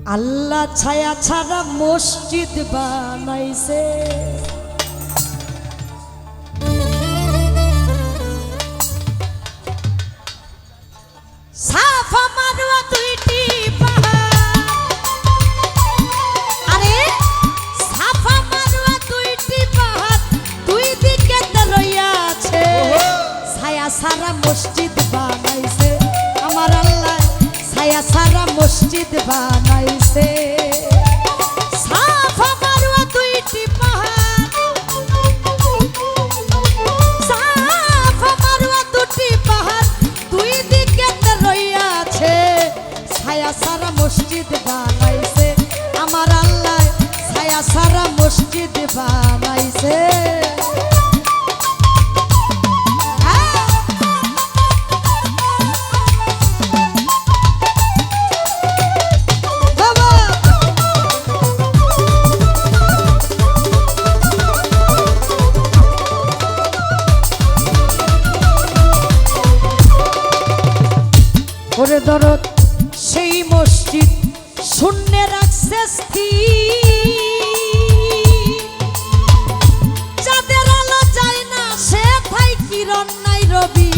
আল্লাহ ছায়া ছাড়া মসজিদ বানাইছে, সাফা মারওয়া দুইটি পাহাড়, আরে সাফা মারওয়া দুইটি পাহাড় দুই দিকে রইয়াছে, ছায়া ছাড়া মসজিদ বানাইছে আমার আল্লাহ, ছায়া ছাড়া মসজিদ বানাইছে। সাফা মারওয়া দুইটি পাহাড়, সাফা মারওয়া দুটি পাহাড় দুই দিকে রইয়াছে, ছায়া ছাড়া মসজিদ বানাইছে আমার আল্লাহ, ছায়া ছাড়া মসজিদ বানাইছে। ওরে দরদ সেই মসজিদ শূন্য রাখছে যাদের আলো যায় না সে থাই কিরণ নাই রবি,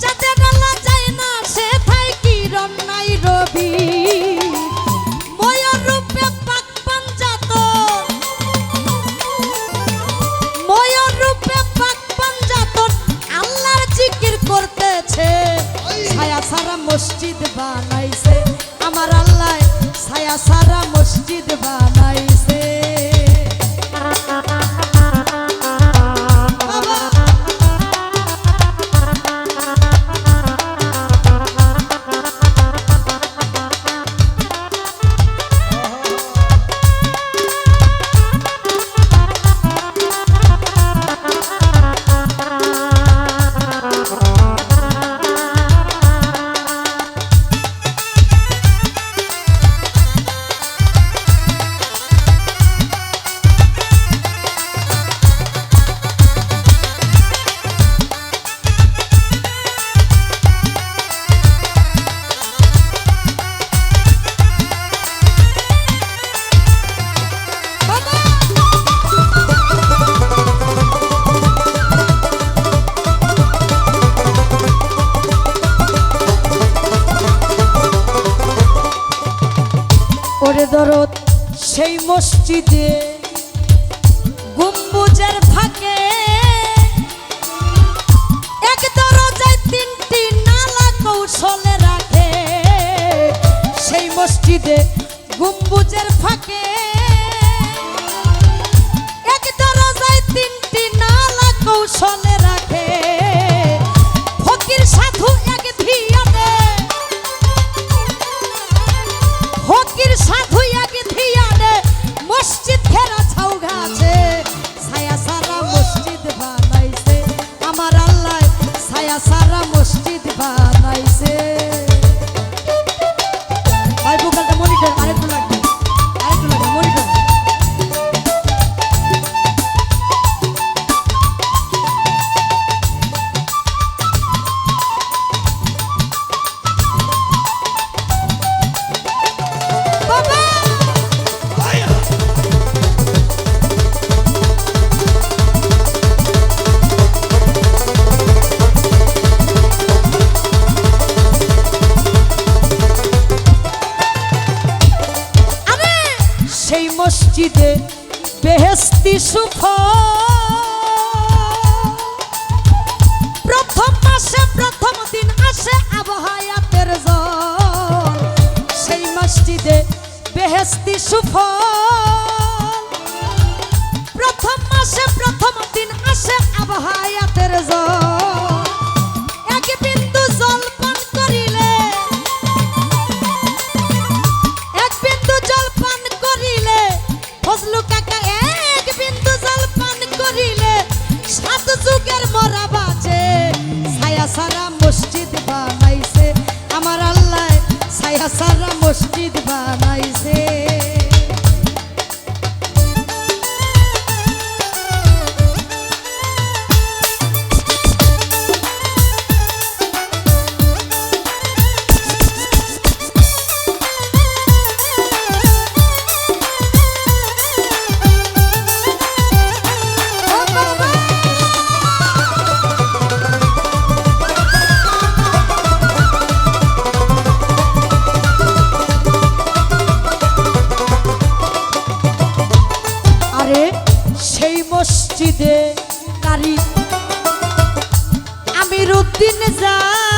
যাদের আলো যায় না সে থাই কিরণ নাই রবি, ছায়া সারা মসজিদ বানাইছে আমার আল্লাহ, ছায়া সারা মসজিদ বানাইছে। ওরে দরদ সেই মসজিদে গম্বুজের ফাঁকে এক দরজায় তিনটি নালা কৌশলে রাখে, সেই মসজিদে গম্বুজের ফাঁকে এক দরজায় তিনটি নালা কৌশলে রাখে, ফকির সাধু এক ধিয়ানে, ফকির সাধু এক ধিয়ানে মসজিদ ঘেরা ছাউ গাছে, ছায়া সারা মসজিদ বানাইছে আমার আল্লাহ, ছায়া সারা মসজিদ বানাইছে। ভাই বুকালটা মনিটর আরেকটু লাগবে, আরেকটু লাগবে মনিটর। সেই মসজিদে বেহেশতি সুখ প্রথম মাসে প্রথম দিন আসে আবহায়াতের জল, সেই মসজিদে বেহেশতি সুখ প্রথম মাসে প্রথম দিন আসে আবহায়াতের জল, এক বিন্দু জল পান করিলে, এক বিন্দু জল পান করিলে ফজলু কাকা এক বিন্দু জল পান করিলে সাত যুগের মরা বাজে, ছায়া সারা মসজিদ বানাইছে আমার আল্লাহ, ছায়া সারা মসজিদ বানাইছে। মসজিদে কারি আমির উদ্দিন যায়